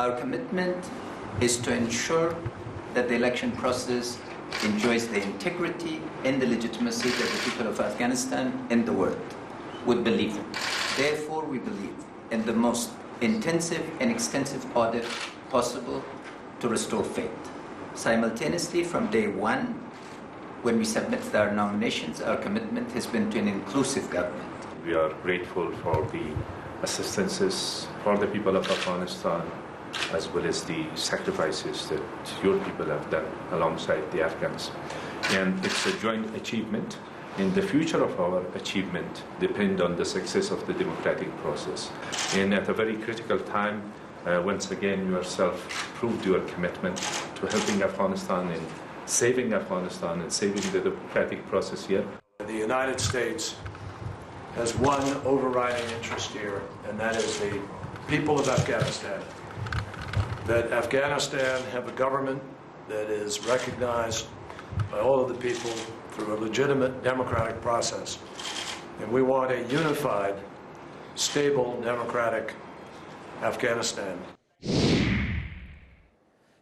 Our commitment is to ensure that the election process enjoys the integrity and the legitimacy that the people of Afghanistan and the world would believe in. Therefore, we believe in the most intensive and extensive audit possible to restore faith. Simultaneously, from day one, when we submitted our nominations, our commitment has been to an inclusive government. We are grateful for the assistances for the people of Afghanistan, as well as the sacrifices that your people have done alongside the Afghans. And it's a joint achievement, and the future of our achievement depends on the success of the democratic process. And at a very critical time, once again, yourself proved your commitment to helping Afghanistan and saving the democratic process here. The United States has one overriding interest here, and that is the people of Afghanistan. That Afghanistan have a government that is recognized by all of the people through a legitimate democratic process. And we want a unified, stable, democratic Afghanistan.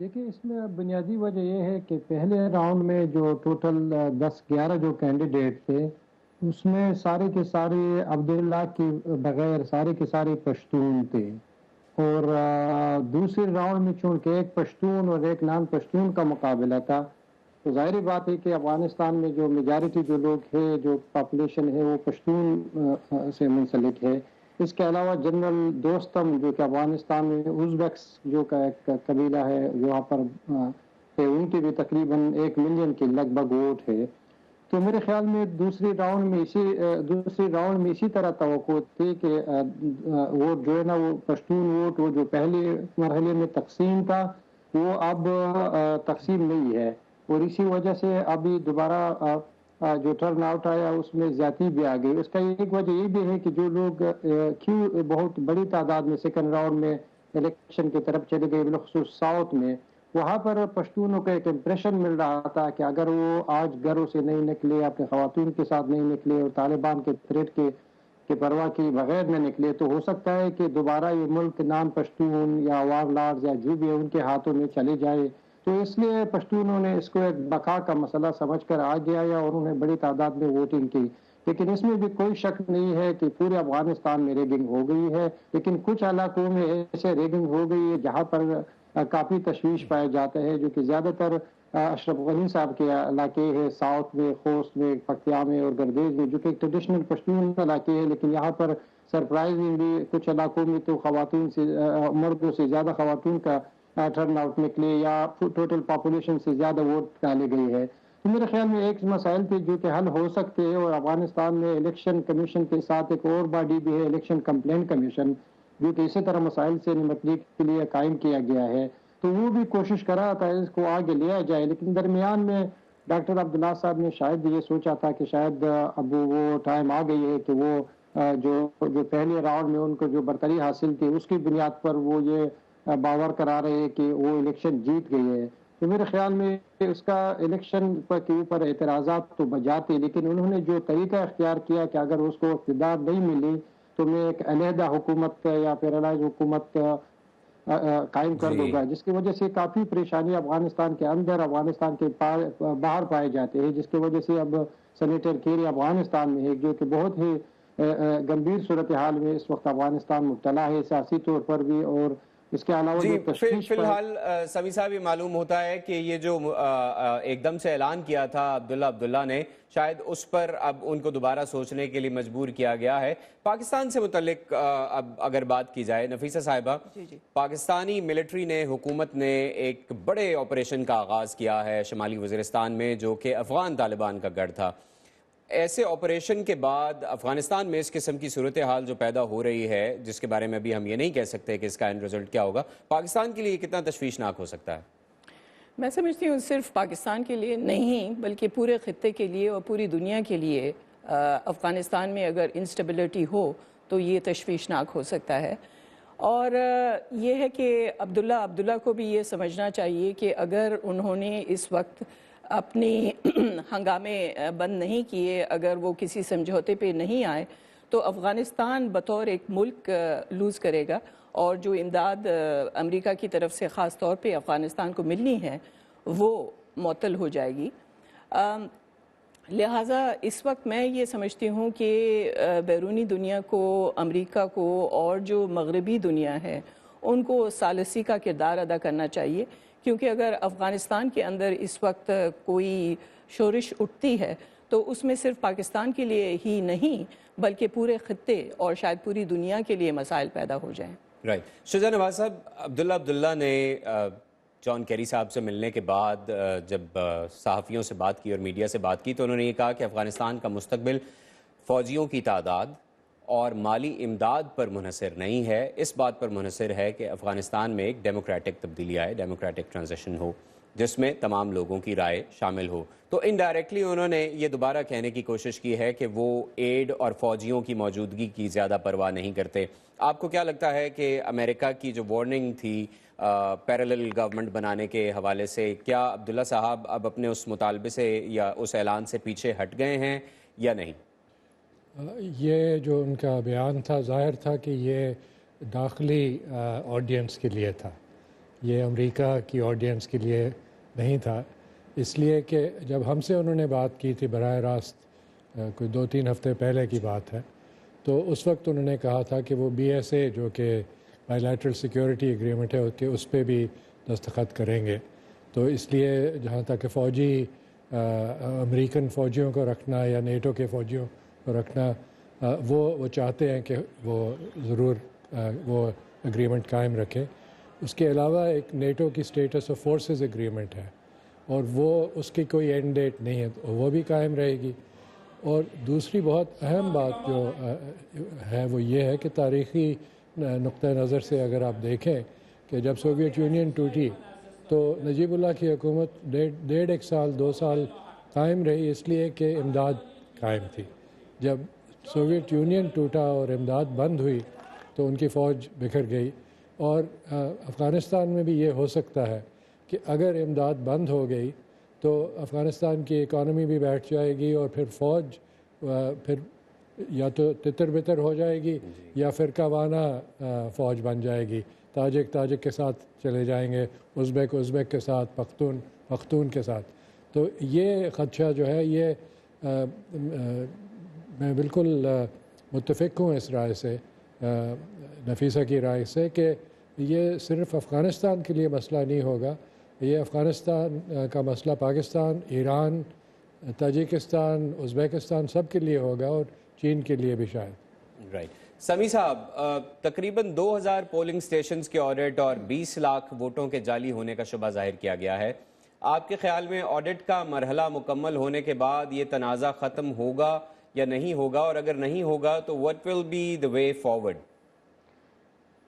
دیکھیے اس میں بنیادی وجہ یہ ہے کہ پہلے round میں جو ٹوٹل 10-11 جو کینڈیڈیٹ تھے اس میں سارے کے سارے عبداللہ کے بغیر سارے کے سارے پشتون تھے، اور دوسرے راؤنڈ میں چونکہ ایک پشتون اور ایک نان پشتون کا مقابلہ تھا، تو ظاہری بات ہے کہ افغانستان میں جو میجارٹی جو لوگ ہے، جو پاپولیشن ہے، وہ پشتون سے منسلک ہے۔ اس کے علاوہ جنرل دوستم جو کہ افغانستان میں ازبیکس جو کا ایک قبیلہ ہے وہاں پر ہے، ان کی بھی تقریباً 1 ملین کے لگ بھگ ووٹ ہے۔ تو میرے خیال میں دوسری راؤنڈ میں اسی طرح توقع تھی کہ ووٹ جو ہے نا، وہ پشتون ووٹ وہ جو پہلے مرحلے میں تقسیم تھا وہ اب تقسیم نہیں ہے، اور اسی وجہ سے ابھی دوبارہ جو ٹرن آؤٹ آیا اس میں زیادتی بھی آ گئی۔ اس کا ایک وجہ یہ بھی ہے کہ جو لوگ بہت بڑی تعداد میں سیکنڈ راؤنڈ میں الیکشن کی طرف چلے گئے، بالخصوص ساؤتھ میں، وہاں پر پشتونوں کا ایک امپریشن مل رہا تھا کہ اگر وہ آج گھروں سے نہیں نکلے، اپنے خواتین کے ساتھ نہیں نکلے اور طالبان کے تھریٹ کے پرواہ کی بغیر نہ نکلے، تو ہو سکتا ہے کہ دوبارہ یہ ملک نان پشتون یا وار لارڈز یا جو بھی ہے ان کے ہاتھوں میں چلے جائے۔ تو اس لیے پشتونوں نے اس کو ایک بقا کا مسئلہ سمجھ کر آگے آیا اور انہوں نے بڑی تعداد میں ووٹنگ کی۔ لیکن اس میں بھی کوئی شک نہیں ہے کہ پورے افغانستان میں ریگنگ ہو گئی ہے، لیکن کچھ علاقوں میں ایسے ریگنگ ہو گئی ہے جہاں پر کافی تشویش پایا جاتا ہے، جو کہ زیادہ تر اشرف غنی صاحب کے علاقے ہے، ساؤتھ میں، خوست میں، پکتیا میں اور گردیز میں، جو کہ ٹریڈیشنل پشتون علاقے ہیں، لیکن یہاں پر سرپرائزنگلی کچھ علاقوں میں تو خواتین سے مردوں سے زیادہ خواتین کا ٹرن آؤٹ نکلے یا ٹوٹل پاپولیشن سے زیادہ ووٹ ڈالے گئی ہے۔ تو میرے خیال میں ایک مسائل تھے جو کہ حل ہو سکتے ہیں، اور افغانستان میں الیکشن کمیشن کے ساتھ ایک اور باڈی بھی ہے، الیکشن کمپلین کمیشن، جو کہ اسی طرح مسائل سے نمٹنے کے لیے قائم کیا گیا ہے، تو وہ بھی کوشش کر رہا تھا اس کو آگے لیا جائے۔ لیکن درمیان میں ڈاکٹر عبداللہ صاحب نے شاید یہ سوچا تھا کہ شاید اب وہ ٹائم آ گئی ہے کہ وہ جو پہلے راؤنڈ میں ان کو جو برتری حاصل تھی اس کی بنیاد پر وہ یہ باور کرا رہے ہیں کہ وہ الیکشن جیت گئی ہے۔ تو میرے خیال میں اس کا الیکشن کے اوپر اعتراضات تو بجاتے، لیکن انہوں نے جو طریقہ اختیار کیا کہ اگر اس کو اقتدار نہیں ملی تو میں ایک علیحدہ حکومت یا پیرالائز حکومت قائم کر دوں گا، جس کی وجہ سے کافی پریشانی افغانستان کے اندر، افغانستان کے باہر پائے جاتے ہیں، جس کی وجہ سے اب سینیٹر کیری افغانستان میں ہے، جو کہ بہت ہی گمبھیر صورتحال میں اس وقت افغانستان مبتلا ہے، سیاسی طور پر بھی، اور اس کے علاوہ جو تشویش فی الحال سمیع صاحب یہ معلوم ہوتا ہے کہ یہ جو ایک دم سے اعلان کیا تھا عبداللہ نے، شاید اس پر اب ان کو دوبارہ سوچنے کے لیے مجبور کیا گیا ہے۔ پاکستان سے متعلق اب اگر بات کی جائے نفیسہ صاحبہ، پاکستانی ملٹری نے، حکومت نے ایک بڑے آپریشن کا آغاز کیا ہے شمالی وزیرستان میں، جو کہ افغان طالبان کا گڑھ تھا۔ ایسے آپریشن کے بعد افغانستان میں اس قسم کی صورتحال جو پیدا ہو رہی ہے، جس کے بارے میں ابھی ہم یہ نہیں کہہ سکتے کہ اس کا اینڈ رزلٹ کیا ہوگا، پاکستان کے لیے کتنا تشویشناک ہو سکتا ہے؟ میں سمجھتی ہوں صرف پاکستان کے لیے نہیں بلکہ پورے خطے کے لیے اور پوری دنیا کے لیے افغانستان میں اگر انسٹیبلٹی ہو تو یہ تشویشناک ہو سکتا ہے۔ اور یہ ہے کہ عبداللہ کو بھی یہ سمجھنا چاہیے کہ اگر انہوں نے اس وقت اپنی ہنگامے بند نہیں کیے، اگر وہ کسی سمجھوتے پہ نہیں آئے، تو افغانستان بطور ایک ملک لوز کرے گا، اور جو امداد امریکہ کی طرف سے خاص طور پہ افغانستان کو ملنی ہے وہ معطل ہو جائے گی۔ لہٰذا اس وقت میں یہ سمجھتی ہوں کہ بیرونی دنیا کو، امریکہ کو اور جو مغربی دنیا ہے ان کو ثالثی کا کردار ادا کرنا چاہیے، کیونکہ اگر افغانستان کے اندر اس وقت کوئی شورش اٹھتی ہے تو اس میں صرف پاکستان کے لیے ہی نہیں بلکہ پورے خطے اور شاید پوری دنیا کے لیے مسائل پیدا ہو جائیں۔ شجاع نواز صاحب، عبداللہ نے جان کیری صاحب سے ملنے کے بعد جب صحافیوں سے بات کی اور میڈیا سے بات کی تو انہوں نے یہ کہا کہ افغانستان کا مستقبل فوجیوں کی تعداد اور مالی امداد پر منحصر نہیں ہے، اس بات پر منحصر ہے کہ افغانستان میں ایک ڈیموکریٹک تبدیلی آئے، ڈیموکریٹک ٹرانزیشن ہو جس میں تمام لوگوں کی رائے شامل ہو۔ تو انڈائریکٹلی انہوں نے یہ دوبارہ کہنے کی کوشش کی ہے کہ وہ ایڈ اور فوجیوں کی موجودگی کی زیادہ پرواہ نہیں کرتے۔ آپ کو کیا لگتا ہے کہ امریکہ کی جو وارننگ تھی پیرالل گورنمنٹ بنانے کے حوالے سے، کیا عبداللہ صاحب اب اپنے اس مطالبے سے یا اس اعلان سے پیچھے ہٹ گئے ہیں یا نہیں؟ یہ جو ان کا بیان تھا ظاہر تھا کہ یہ داخلی آڈینس کے لیے تھا، یہ امریکہ کی آڈینس کے لیے نہیں تھا، اس لیے کہ جب ہم سے انہوں نے بات کی تھی براہ راست کوئی 2-3 ہفتے پہلے کی بات ہے، تو اس وقت انہوں نے کہا تھا کہ وہ BSA جو کہ بائی لیٹرل سیکیورٹی ایگریمنٹ ہے کہ اس پہ بھی دستخط کریں گے. تو اس لیے جہاں تک کہ فوجی امریکن فوجیوں کو رکھنا یا نیٹو کے فوجیوں کو رکھنا، وہ چاہتے ہیں کہ وہ ضرور وہ اگریمنٹ قائم رکھیں. اس کے علاوہ ایک نیٹو کی اسٹیٹس آف فورسز اگریمنٹ ہے، اور وہ اس کی کوئی اینڈ ڈیٹ نہیں ہے، تو وہ بھی قائم رہے گی. اور دوسری بہت اہم بات جو ہے وہ یہ ہے کہ تاریخی نقطہ نظر سے اگر آپ دیکھیں کہ جب سوویت یونین ٹوٹی تو نجیب اللہ کی حکومت 1.5 سال 2 سال قائم رہی، اس لیے کہ امداد قائم تھی. جب سوویت یونین ٹوٹا اور امداد بند ہوئی تو ان کی فوج بکھر گئی. اور افغانستان میں بھی یہ ہو سکتا ہے کہ اگر امداد بند ہو گئی تو افغانستان کی اکانومی بھی بیٹھ جائے گی، اور پھر فوج پھر یا تو تتر بتر ہو جائے گی یا فرقہ وارانہ فوج بن جائے گی. تاجک کے ساتھ چلے جائیں گے، ازبیک کے ساتھ، پختون کے ساتھ. تو یہ خدشہ جو ہے یہ میں بالکل متفق ہوں اس رائے سے، نفیسہ کی رائے سے، کہ یہ صرف افغانستان کے لیے مسئلہ نہیں ہوگا، یہ افغانستان کا مسئلہ پاکستان، ایران، تاجکستان، ازبیکستان سب کے لیے ہوگا، اور چین کے لیے بھی شاید. رائٹ. سمیع صاحب، تقریباً 2000 پولنگ سٹیشنز کے آڈٹ اور 20 لاکھ ووٹوں کے جعلی ہونے کا شبہ ظاہر کیا گیا ہے. آپ کے خیال میں آڈٹ کا مرحلہ مکمل ہونے کے بعد یہ تنازع ختم ہوگا یا نہیں ہوگا، اور اگر نہیں ہوگا تو what will be the way forward؟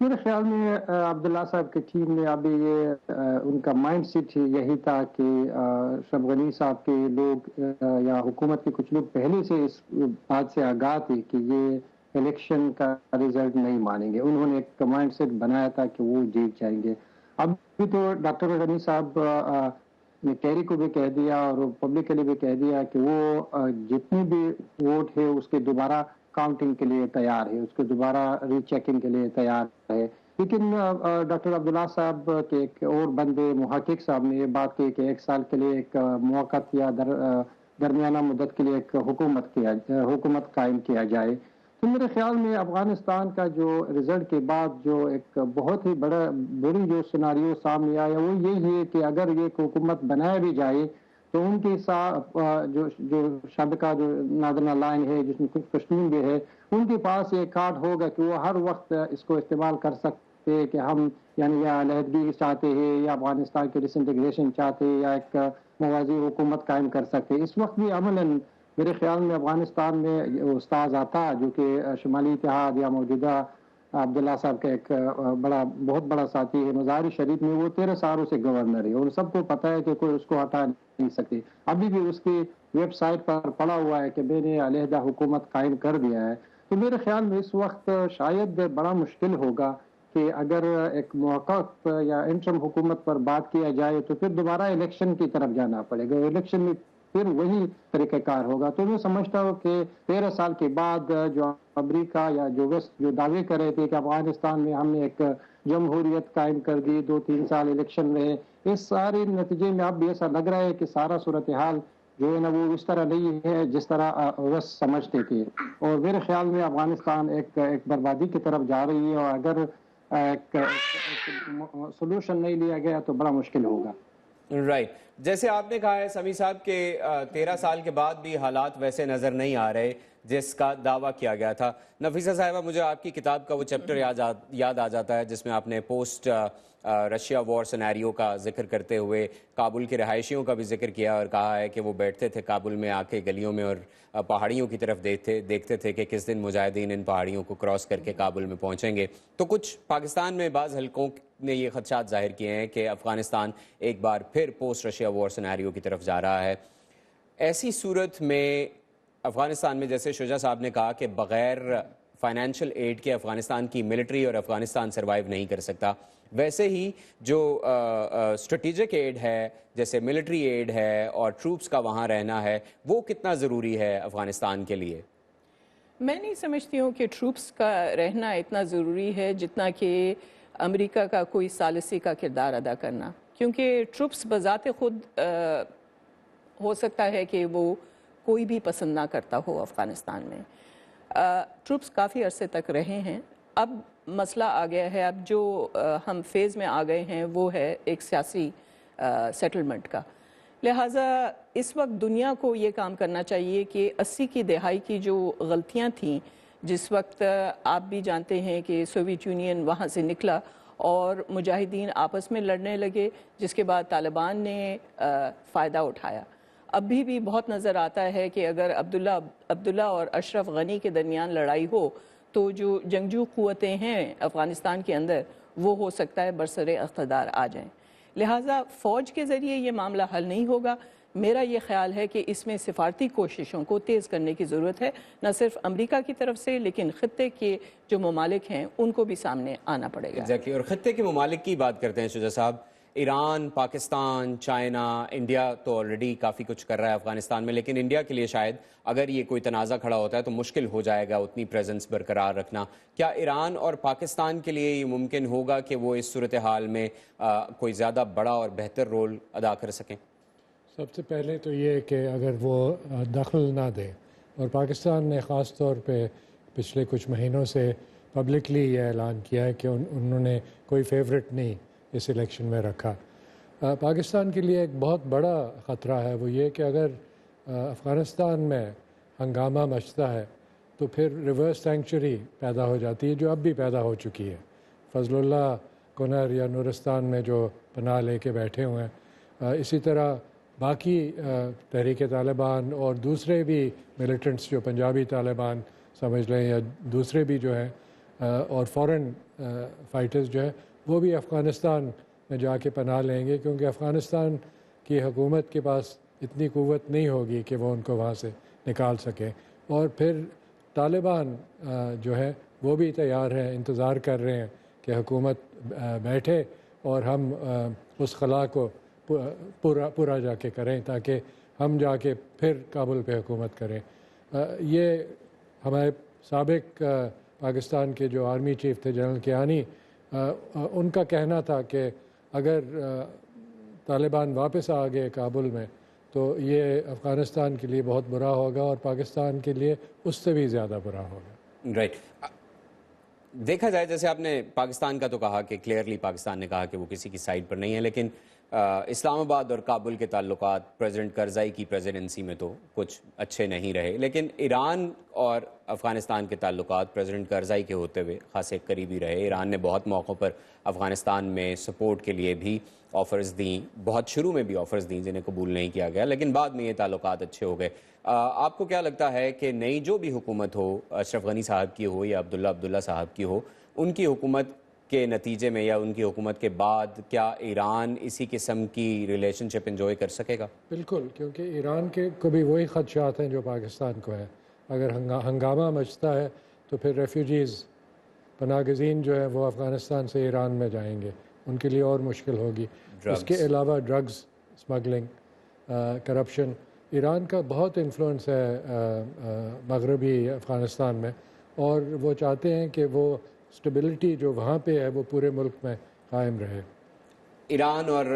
میرے خیال میں عبداللہ صاحب کی ٹیم نے ابھی یہ ان کا مائنڈ سیٹ یہی تھا کہ اشرف غنی صاحب کے لوگ یا حکومت کے کچھ لوگ پہلے سے اس بات سے آگاہ تھے کہ یہ الیکشن کا رزلٹ نہیں مانیں گے. انہوں نے ایک مائنڈ سیٹ بنایا تھا کہ وہ جیت جائیں گے. اب بھی تو ڈاکٹر غنی صاحب نے کیری کو بھی کہہ دیا اور پبلکلی بھی کہہ دیا کہ وہ جتنی بھی ووٹ ہے اس کے دوبارہ کاؤنٹنگ کے لیے تیار ہے، اس کو دوبارہ ری چیکنگ کے لیے تیار ہے. لیکن ڈاکٹر عبداللہ صاحب کے ایک اور بندے محقق صاحب نے یہ بات کی کہ 1 سال کے لیے ایک موقت یا درمیانہ مدت کے لیے ایک حکومت قائم کیا جائے. تو میرے خیال میں افغانستان کا جو رزلٹ کے بعد جو ایک بہت ہی بڑی جو سیناریو سامنے آیا وہ یہ ہے کہ اگر یہ حکومت بنایا بھی جائے تو ان کے ساتھ جو سابقہ جو نادرن لائن ہے جس میں کچھ پشتون بھی ہے، ان کے پاس یہ کارڈ ہوگا کہ وہ ہر وقت اس کو استعمال کر سکتے کہ ہم یعنی یا علیحدگی چاہتے ہیں یا افغانستان کے ڈس انٹیگریشن چاہتے ہیں یا ایک موازی حکومت قائم کر سکتے. اس وقت بھی عملاً میرے خیال میں افغانستان میں استاذ عطا جو کہ شمالی اتحاد یا موجودہ عبداللہ صاحب کا ایک بہت بڑا ساتھی ہے، مزار شریف میں وہ 13 سالوں سے گورنر ہے، اور سب کو پتہ ہے کہ کوئی اس کو ہٹا نہیں سکتے. ابھی بھی اس کی ویب سائٹ پر پڑا ہوا ہے کہ میں نے علیحدہ حکومت قائم کر دیا ہے. تو میرے خیال میں اس وقت شاید بڑا مشکل ہوگا کہ اگر ایک موقف یا انٹرم حکومت پر بات کیا جائے تو پھر دوبارہ الیکشن کی طرف جانا پڑے گا. الیکشن میں پھر وہی طریقہ کار ہوگا. تو میں سمجھتا ہوں کہ 13 سال کے بعد جو امریکہ یا جو ویسٹ جو دعوے کر رہے تھے کہ افغانستان میں ہم نے ایک جمہوریت قائم کر دی، 2-3 سال الیکشن رہے، اس سارے نتیجے میں اب بھی ایسا لگ رہا ہے کہ سارا صورتحال جو ہے نا وہ اس طرح نہیں ہے جس طرح ویسٹ سمجھتے تھے. اور میرے خیال میں افغانستان ایک بربادی کی طرف جا رہی ہے، اور اگر ایک سولوشن نہیں لیا گیا تو بڑا مشکل ہوگا. رائٹ. جیسے آپ نے کہا ہے سمیع صاحب کہ 13 سال کے بعد بھی حالات ویسے نظر نہیں آ رہے جس کا دعویٰ کیا گیا تھا. نفیسہ صاحبہ، مجھے آپ کی کتاب کا وہ چیپٹر یاد آ جاتا ہے جس میں آپ نے پوسٹ رشیا وار سینیریو کا ذکر کرتے ہوئے کابل کے رہائشیوں کا بھی ذکر کیا اور کہا ہے کہ وہ بیٹھتے تھے کابل میں آ کے گلیوں میں اور پہاڑیوں کی طرف دیکھتے تھے کہ کس دن مجاہدین ان پہاڑیوں کو کراس کر کے کابل میں پہنچیں گے. تو کچھ پاکستان میں بعض حلقوں نے یہ خدشات ظاہر کیے ہیں کہ افغانستان ایک بار پھر پوسٹ رشیا وار سینیریو کی طرف جا رہا ہے. ایسی صورت میں افغانستان میں جیسے شجاع صاحب نے کہا کہ بغیر فائنینشیل ایڈ کے افغانستان کی ملٹری اور افغانستان سروائیو نہیں کر سکتا، ویسے ہی جو اسٹریٹجک ایڈ ہے جیسے ملٹری ایڈ ہے اور ٹروپس کا وہاں رہنا ہے وہ کتنا ضروری ہے افغانستان کے لیے؟ میں نہیں سمجھتی ہوں کہ ٹروپس کا رہنا اتنا ضروری ہے جتنا کہ امریکہ کا کوئی ثالثی کا کردار ادا کرنا، کیونکہ ٹروپس بذات خود ہو سکتا ہے کہ وہ کوئی بھی پسند نہ کرتا ہو افغانستان میں. ٹروپس کافی عرصے تک رہے ہیں. اب مسئلہ آ گیا ہے، اب جو ہم فیز میں آ گئے ہیں وہ ہے ایک سیاسی سیٹلمنٹ کا. لہٰذا اس وقت دنیا کو یہ کام کرنا چاہیے کہ 80 کی دہائی کی جو غلطیاں تھیں، جس وقت آپ بھی جانتے ہیں کہ سوویت یونین وہاں سے نکلا اور مجاہدین آپس میں لڑنے لگے، جس کے بعد طالبان نے فائدہ اٹھایا. ابھی بھی بہت نظر آتا ہے کہ اگر عبداللہ اور اشرف غنی کے درمیان لڑائی ہو تو جو جنگجو قوتیں ہیں افغانستان کے اندر وہ ہو سکتا ہے برسر اقتدار آ جائیں. لہٰذا فوج کے ذریعے یہ معاملہ حل نہیں ہوگا. میرا یہ خیال ہے کہ اس میں سفارتی کوششوں کو تیز کرنے کی ضرورت ہے، نہ صرف امریکہ کی طرف سے لیکن خطے کے جو ممالک ہیں ان کو بھی سامنے آنا پڑے گا. ایگزیکٹلی. اور خطے کے ممالک کی بات کرتے ہیں شجاع صاحب. ایران، پاکستان، چائنا، انڈیا تو آلریڈی کافی کچھ کر رہا ہے افغانستان میں، لیکن انڈیا کے لیے شاید اگر یہ کوئی تنازع کھڑا ہوتا ہے تو مشکل ہو جائے گا اتنی پریزنس برقرار رکھنا. کیا ایران اور پاکستان کے لیے یہ ممکن ہوگا کہ وہ اس صورتحال میں کوئی زیادہ بڑا اور بہتر رول ادا کر سکیں؟ سب سے پہلے تو یہ کہ اگر وہ دخل نہ دیں، اور پاکستان نے خاص طور پہ پچھلے کچھ مہینوں سے پبلکلی یہ اعلان کیا ہے کہ انہوں نے کوئی فیورٹ نہیں اس الیکشن میں رکھا. پاکستان کے لیے ایک بہت بڑا خطرہ ہے، وہ یہ کہ اگر افغانستان میں ہنگامہ مچتا ہے تو پھر ریورس سینکچری پیدا ہو جاتی ہے، جو اب بھی پیدا ہو چکی ہے. فضل اللہ کنر یا نورستان میں جو پناہ لے کے بیٹھے ہوئے ہیں، اسی طرح باقی تحریک طالبان اور دوسرے بھی ملیٹنٹس جو پنجابی طالبان سمجھ لیں یا دوسرے بھی جو ہیں اور فورن فائٹرز جو ہیں وہ بھی افغانستان میں جا کے پناہ لیں گے، کیونکہ افغانستان کی حکومت کے پاس اتنی قوت نہیں ہوگی کہ وہ ان کو وہاں سے نکال سکیں. اور پھر طالبان جو ہے وہ بھی تیار ہیں، انتظار کر رہے ہیں کہ حکومت بیٹھے اور ہم اس خلا کو پورا جا کے کریں تاکہ ہم جا کے پھر کابل پہ حکومت کریں. یہ ہمارے سابق پاکستان کے جو آرمی چیف تھے جنرل کیانی، ان کا کہنا تھا کہ اگر طالبان واپس آ گئے کابل میں تو یہ افغانستان کے لیے بہت برا ہوگا اور پاکستان کے لیے اس سے بھی زیادہ برا ہوگا. رائٹ. دیکھا جائے جیسے آپ نے پاکستان کا تو کہا کہ کلیئرلی پاکستان نے کہا کہ وہ کسی کی سائڈ پر نہیں ہے، لیکن اسلام آباد اور کابل کے تعلقات پریزیڈنٹ کرزائی کی پریزیڈنسی میں تو کچھ اچھے نہیں رہے، لیکن ایران اور افغانستان کے تعلقات پریزیڈنٹ کرزائی کے ہوتے ہوئے خاصے قریبی رہے. ایران نے بہت موقعوں پر افغانستان میں سپورٹ کے لیے بھی آفرز دیں، بہت شروع میں بھی آفرز دیں جنہیں قبول نہیں کیا گیا، لیکن بعد میں یہ تعلقات اچھے ہو گئے. آپ کو کیا لگتا ہے کہ نئی جو بھی حکومت ہو، اشرف غنی صاحب کی ہو یا عبداللہ صاحب کی ہو، ان کی حکومت کے نتیجے میں یا ان کی حکومت کے بعد کیا ایران اسی قسم کی ریلیشن شپ انجوائے کر سکے گا؟ بالکل، کیونکہ ایران کے کو بھی وہی خدشات ہیں جو پاکستان کو ہے. اگر ہنگامہ مچتا ہے تو پھر ریفیوجیز، پناہ گزین جو ہے وہ افغانستان سے ایران میں جائیں گے، ان کے لیے اور مشکل ہوگی. اس کے علاوہ ڈرگز اسمگلنگ، کرپشن. ایران کا بہت انفلوئنس ہے مغربی افغانستان میں، اور وہ چاہتے ہیں کہ وہ اسٹیبلٹی جو وہاں پہ ہے وہ پورے ملک میں قائم رہے. ایران اور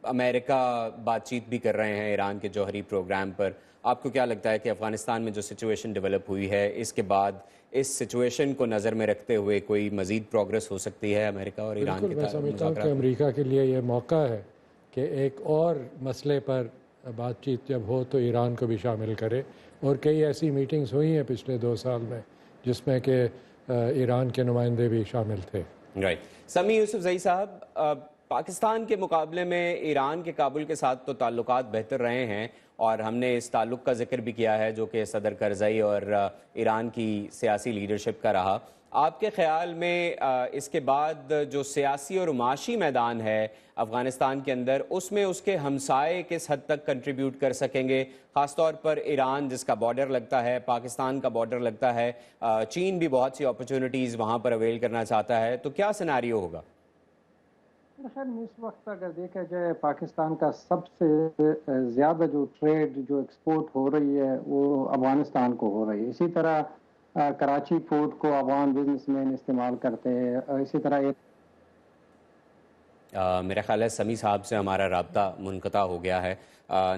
امریکہ بات چیت بھی کر رہے ہیں ایران کے جوہری پروگرام پر. آپ کو کیا لگتا ہے کہ افغانستان میں جو سچویشن ڈیولپ ہوئی ہے اس کے بعد اس سچویشن کو نظر میں رکھتے ہوئے کوئی مزید پروگرس ہو سکتی ہے امریکہ اور ایران کے؟ میں سمجھتا ہوں کہ امریکہ کے لیے یہ موقع ہے کہ ایک اور مسئلے پر بات چیت جب ہو تو ایران کو بھی شامل کرے، اور کئی ایسی میٹنگز ہوئی ہیں پچھلے 2 سال میں جس میں کہ ایران کے نمائندے بھی شامل تھے. رائٹ. سمیع یوسفزئی صاحب، پاکستان کے مقابلے میں ایران کے کابل کے ساتھ تو تعلقات بہتر رہے ہیں، اور ہم نے اس تعلق کا ذکر بھی کیا ہے جو کہ صدر کرزئی اور ایران کی سیاسی لیڈرشپ کا رہا. آپ کے خیال میں اس کے بعد جو سیاسی اور معاشی میدان ہے افغانستان کے اندر، اس میں اس کے ہمسائے کس حد تک کنٹریبیوٹ کر سکیں گے؟ خاص طور پر ایران جس کا بارڈر لگتا ہے، پاکستان کا بارڈر لگتا ہے، چین بھی بہت سی اپرچونٹیز وہاں پر اویل کرنا چاہتا ہے، تو کیا سیناریو ہوگا؟ خیر اس وقت اگر دیکھا جائے پاکستان کا سب سے زیادہ جو ٹریڈ جو ایکسپورٹ ہو رہی ہے وہ افغانستان کو ہو رہی ہے. اسی طرح کراچی پورٹ کو افغان بزنس مین استعمال کرتے ہیں، اسی طرح میرا خیال ہے سمیع صاحب سے ہمارا رابطہ منقطع ہو گیا ہے.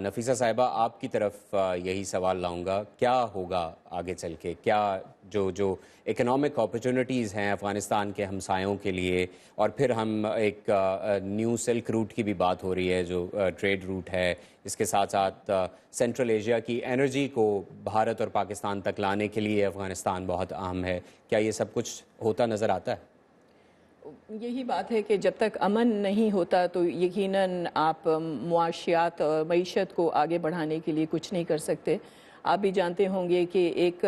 نفیسہ صاحبہ آپ کی طرف یہی سوال لاؤں گا, کیا ہوگا آگے چل کے؟ کیا جو اکنامک اپرچونٹیز ہیں افغانستان کے ہمسایوں کے لیے, اور پھر ہم ایک نیو سلک روٹ کی بھی بات ہو رہی ہے جو ٹریڈ روٹ ہے, اس کے ساتھ ساتھ سینٹرل ایشیا کی انرجی کو بھارت اور پاکستان تک لانے کے لیے افغانستان بہت اہم ہے, کیا یہ سب کچھ ہوتا نظر آتا ہے؟ یہی بات ہے کہ جب تک امن نہیں ہوتا تو یقیناً آپ معاشیات اور معیشت کو آگے بڑھانے کے لیے کچھ نہیں کر سکتے. آپ بھی جانتے ہوں گے کہ ایک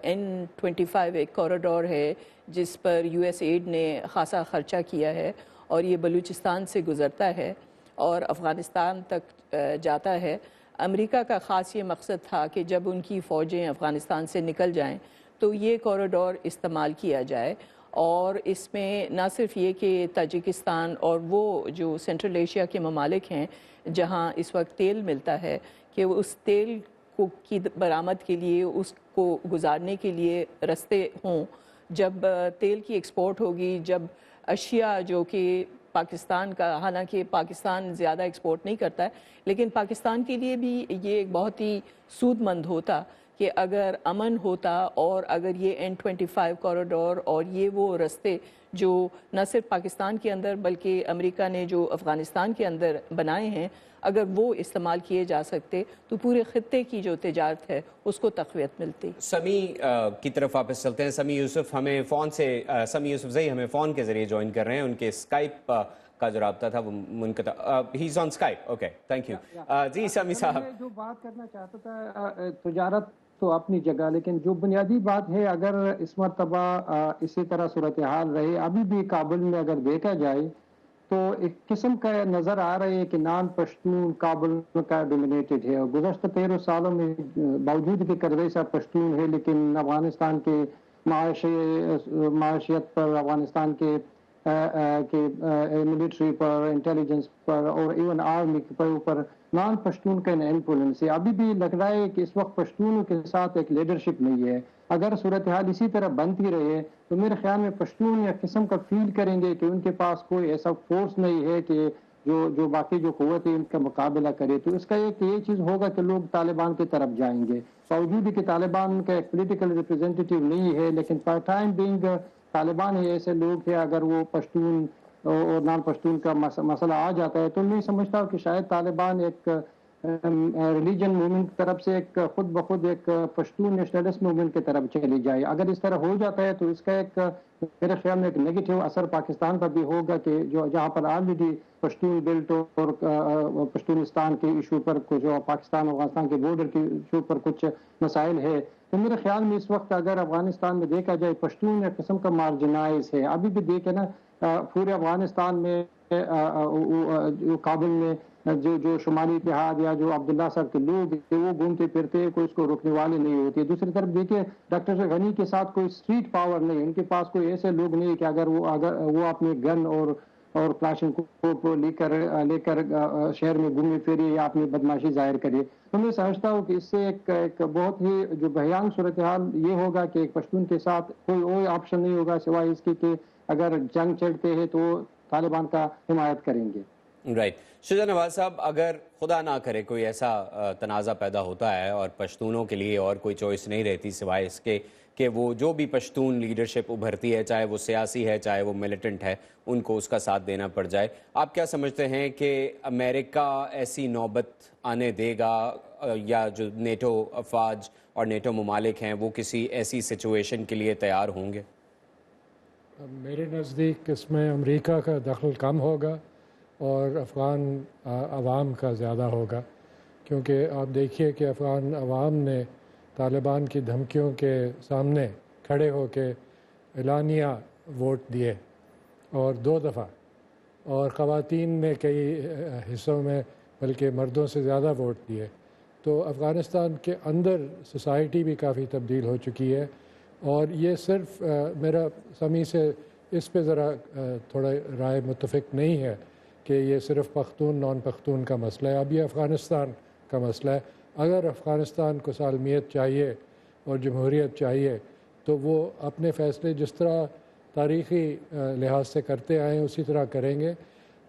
N25 ایک کوریڈور ہے جس پر USAID نے خاصا خرچہ کیا ہے, اور یہ بلوچستان سے گزرتا ہے اور افغانستان تک جاتا ہے. امریکہ کا خاص یہ مقصد تھا کہ جب ان کی فوجیں افغانستان سے نکل جائیں تو یہ کوریڈور استعمال کیا جائے, اور اس میں نہ صرف یہ کہ تاجکستان اور وہ جو سینٹرل ایشیا کے ممالک ہیں جہاں اس وقت تیل ملتا ہے, کہ اس تیل کی برآمد کے لیے, اس کو گزارنے کے لیے رستے ہوں. جب تیل کی ایکسپورٹ ہوگی, جب اشیاء جو کہ پاکستان کا, حالانکہ پاکستان زیادہ ایکسپورٹ نہیں کرتا ہے, لیکن پاکستان کے لیے بھی یہ ایک بہت ہی سود مند ہوتا کہ اگر امن ہوتا, اور اگر یہ N25 کوریڈور اور یہ وہ رستے جو نہ صرف پاکستان کے اندر بلکہ امریکہ نے جو افغانستان کے اندر بنائے ہیں, اگر وہ استعمال کیے جا سکتے تو پورے خطے کی جو تجارت ہے اس کو تقویت ملتی. سمیع کی طرف واپس چلتے ہیں. سمیع یوسف ہمیں فون سے, سمیع یوسف زئی ہمیں فون کے ذریعے جوائن کر رہے ہیں. ان کے اسکائپ کا جو رابطہ تھا وہ منقطع, he is on Skype. Okay, thank you. جی سمیع صاحب, جو بات کرنا چاہتا تھا, تجارت تو اپنی جگہ, لیکن جو بنیادی بات ہے, اگر اس مرتبہ اسی طرح صورتحال رہی, ابھی بھی کابل میں اگر دیکھا جائے تو ایک قسم کا نظر آ رہا ہے کہ نان پشتون کابل کا ڈومینیٹڈ ہے. گزشتہ 13 سالوں میں باوجود کہ کروی صاحب پشتون ہے, لیکن افغانستان کے معاشیت پر, افغانستان کے ملٹری پر, انٹیلیجنس پر, اور ایون آرمی پر اوپر نان پشتون کا انفلوئنس ہے. ابھی بھی لگ رہا ہے کہ اس وقت پشتونوں کے ساتھ ایک لیڈرشپ نہیں ہے. اگر صورتحال اسی طرح بنتی رہے تو میرے خیال میں پشتون یا قسم کا فیل کریں گے کہ ان کے پاس کوئی ایسا فورس نہیں ہے کہ جو باقی جو قوت ہے ان کا مقابلہ کرے. تو اس کا ایک یہ چیز ہوگا کہ لوگ طالبان کی طرف جائیں گے, باوجود کہ طالبان کا ایک پولیٹیکل ریپرزینٹیٹیو نہیں ہے, لیکن پر ٹائم بینگ طالبان ہی ایسے لوگ ہیں. اگر وہ پشتون اور نان پشتون کا مسئلہ آ جاتا ہے تو میں سمجھتا ہوں کہ شاید طالبان ایک ریلیجن موومنٹ کی طرف سے ایک خود بخود ایک پشتون نیشنلسٹ موومنٹ کی طرف چلی جائے. اگر اس طرح ہو جاتا ہے تو اس کا ایک میرے خیال میں ایک نیگیٹو اثر پاکستان پر بھی ہوگا, کہ جہاں پر آلریڈی پشتون بیلٹ اور پشتونستان کے ایشو پر, جو پاکستان افغانستان کے بارڈر کے ایشو پر کچھ مسائل ہے, تو میرے خیال میں اس وقت اگر افغانستان میں دیکھا جائے پشتون ایک قسم کا مارجنائز ہے. ابھی بھی دیکھیں نا, پورے افغانستان میں کابل میں جو شمالی اتحاد یا جو عبداللہ صاحب کے لوگ وہ گھومتے پھرتے, کوئی اس کو روکنے والے نہیں ہوتے. دوسری طرف دیکھیں ڈاکٹر غنی کے ساتھ کوئی اسٹریٹ پاور نہیں, ان کے پاس کوئی ایسے لوگ نہیں کہ اگر وہ اپنے گن اور کلاشن کو لے کر شہر میں گھومے پھرے یا اپنی بدماشی ظاہر کرے. تو میں سمجھتا ہوں کہ اس سے ایک بہت ہی جو بھیانک صورتحال یہ ہوگا کہ ایک پشتون کے ساتھ کوئی اور آپشن نہیں ہوگا سوائے اس کے کہ اگر جنگ چھڑتے ہیں تو طالبان کا حمایت کریں گے. رائٹ. شجاع نواز صاحب, اگر خدا نہ کرے کوئی ایسا تنازع پیدا ہوتا ہے اور پشتونوں کے لیے اور کوئی چوائس نہیں رہتی سوائے اس کے کہ وہ جو بھی پشتون لیڈرشپ ابھرتی ہے, چاہے وہ سیاسی ہے چاہے وہ ملیٹنٹ ہے, ان کو اس کا ساتھ دینا پڑ جائے, آپ کیا سمجھتے ہیں کہ امریکہ ایسی نوبت آنے دے گا, یا جو نیٹو افواج اور نیٹو ممالک ہیں وہ کسی ایسی سچویشن کے لیے تیار ہوں گے؟ میرے نزدیک اس میں امریکہ کا دخل کم ہوگا اور افغان عوام کا زیادہ ہوگا, کیونکہ آپ دیکھیے کہ افغان عوام نے طالبان کی دھمکیوں کے سامنے کھڑے ہو کے اعلانیہ ووٹ دیے, اور 2 دفعہ, اور خواتین نے کئی حصوں میں بلکہ مردوں سے زیادہ ووٹ دیے. تو افغانستان کے اندر سوسائٹی بھی کافی تبدیل ہو چکی ہے, اور یہ صرف میرا سمیع سے اس پہ ذرا تھوڑا رائے متفق نہیں ہے کہ یہ صرف پختون نان پختون کا مسئلہ ہے. اب یہ افغانستان کا مسئلہ ہے. اگر افغانستان کو سالمیت چاہیے اور جمہوریت چاہیے تو وہ اپنے فیصلے جس طرح تاریخی لحاظ سے کرتے آئے ہیں اسی طرح کریں گے.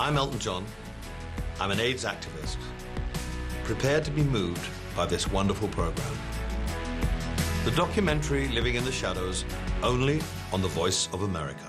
I'm Elton John. I'm an AIDS activist, prepared to be moved by this wonderful program. The documentary Living in the Shadows, only on the Voice of America.